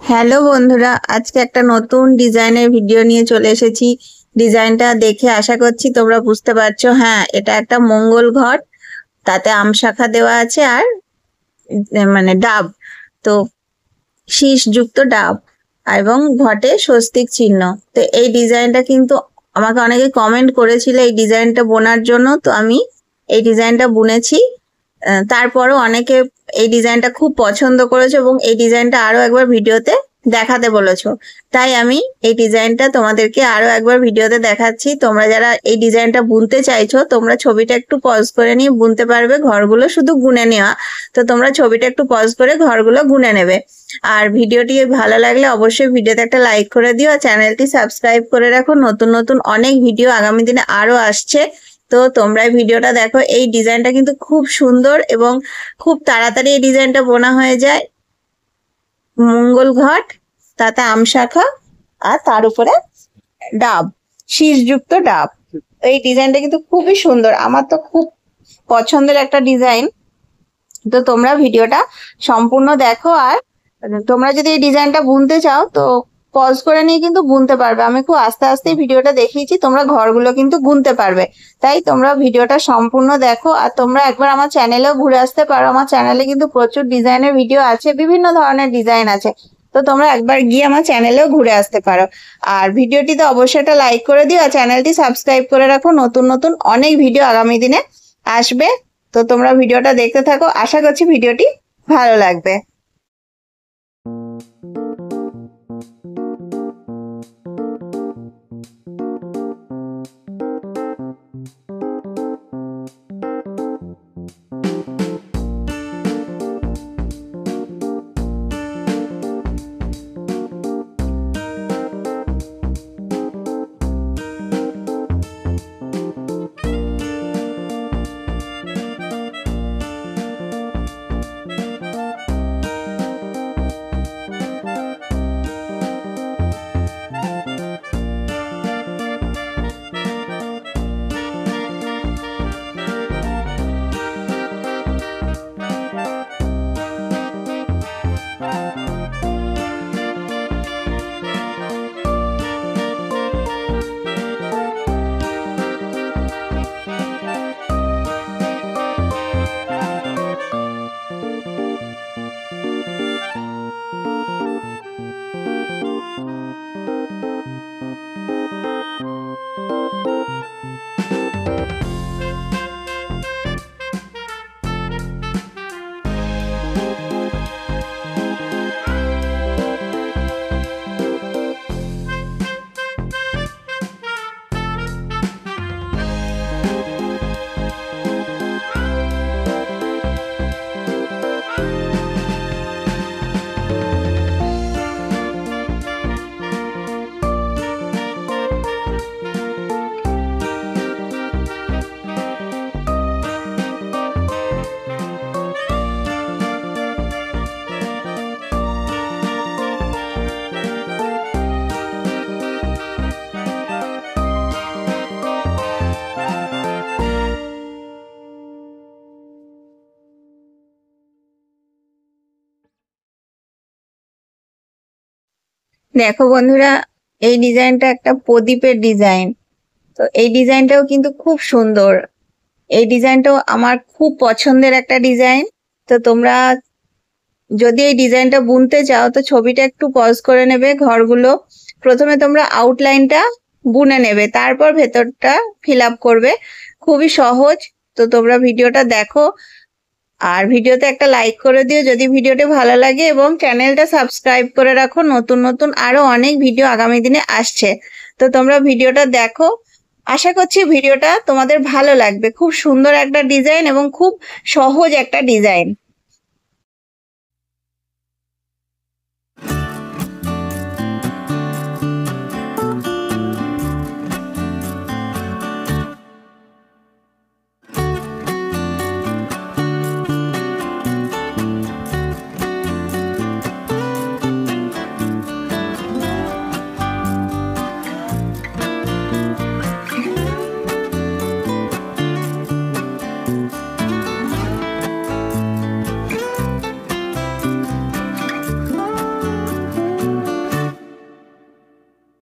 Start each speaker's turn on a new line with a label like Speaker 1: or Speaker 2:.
Speaker 1: Hello বন্ধুরা, আজকে একটা নতুন ডিজাইনের ভিডিও নিয়ে চলে এসেছি। ডিজাইনটা দেখে আশা করছি তোমরা বুঝতে পারছো। হ্যাঁ, এটা একটা মঙ্গল ঘট, তাতে আম শাখা দেওয়া আছে আর মানে ডাব, তো শীষযুক্ত ডাব এবং ঘটে স্বস্তিক চিহ্ন। তো এই ডিজাইনটা কিন্তু আমাকে অনেকে কমেন্ট করেছিল এই ডিজাইনটা বোনার জন্য, তো আমি এই ডিজাইনটা বুনেছি। তারপরও অনেকে এই ডিজাইনটা খুব পছন্দ করেছো এবং এই ডিজাইনটা আরো একবার ভিডিওতে দেখাতে বলেছো, তাই আমি এই ডিজাইনটা তোমাদেরকে আরো একবার ভিডিওতে দেখাচ্ছি। তোমরা যারা এই ডিজাইনটা বুনতে চাইছো, তোমরা ছবিটা একটু পজ করে নিয়ে বুনতে পারবে। ঘরগুলো শুধু গুনে নেওয়া, তো তোমরা ছবিটা একটু পজ করে ঘরগুলো গুনে নেবে। আর ভিডিওটি ভালো লাগলে অবশ্যই ভিডিওতে একটা লাইক করে দিও আর চ্যানেলটি সাবস্ক্রাইব করে রাখো। নতুন নতুন অনেক ভিডিও আগামী দিনে আরো আসছে, তো তোমরা ভিডিওটা দেখো। এই ডিজাইনটা কিন্তু খুব সুন্দর এবং খুব তাড়াতাড়ি এই ডিজাইনটা বোনা হয়ে যায়। মঙ্গল ঘট, তাতে আম শাখা আর তার উপরে ডাব, শীষযুক্ত ডাব। এই ডিজাইনটা কিন্তু খুবই সুন্দর, আমার তো খুব পছন্দের একটা ডিজাইন। তো তোমরা ভিডিওটা সম্পূর্ণ দেখো, আর তোমরা যদি এই ডিজাইনটা বুনতে চাও তো পজ করে নিয়ে কিন্তু বুনতে পারবে। আমি খুব আস্তে আস্তে ভিডিওটা দেখিয়েছি, তোমরা ঘরগুলো কিন্তু বুনতে পারবে। তাই তোমরা ভিডিওটা সম্পূর্ণ দেখো, আর তোমরা একবার আমার চ্যানেলেও ঘুরে আসতে পারো। আমার চ্যানেলে কিন্তু প্রচুর ডিজাইনের ভিডিও আছে, বিভিন্ন ধরনের ডিজাইন আছে, তো তোমরা একবার গিয়ে আমার চ্যানেলেও ঘুরে আসতে পারো। আর ভিডিওটিতে অবশ্যই একটা লাইক করে দিও আর চ্যানেলটি সাবস্ক্রাইব করে রাখো। নতুন নতুন অনেক ভিডিও আগামী দিনে আসবে, তো তোমরা ভিডিওটা দেখতে থাকো। আশা করছি ভিডিওটি ভালো লাগবে। দেখো বন্ধুরা, এই ডিজাইনটা একটা প্রদীপের ডিজাইন। তো এই ডিজাইনটাও কিন্তু খুব সুন্দর। এই ডিজাইনটাও আমার খুব পছন্দের একটা ডিজাইন। তো তোমরা যদি এই ডিজাইনটা বুনতে চাও তো ছবিটা একটু পজ করে নেবে। ঘরগুলো প্রথমে তোমরা আউটলাইনটা বুনে নেবে, তারপর ভেতরটা ফিল আপ করবে। খুবই সহজ, তো তোমরা ভিডিওটা দেখো আর ভিডিওতে একটা লাইক করে দিও যদি ভিডিওটা ভালো লাগে, এবং চ্যানেলটা সাবস্ক্রাইব করে রাখো। নতুন নতুন আরো অনেক ভিডিও আগামী দিনে আসছে, তো তোমরা ভিডিওটা দেখো। আশা করছি ভিডিওটা তোমাদের ভালো লাগবে। খুব সুন্দর একটা ডিজাইন এবং খুব সহজ একটা ডিজাইন।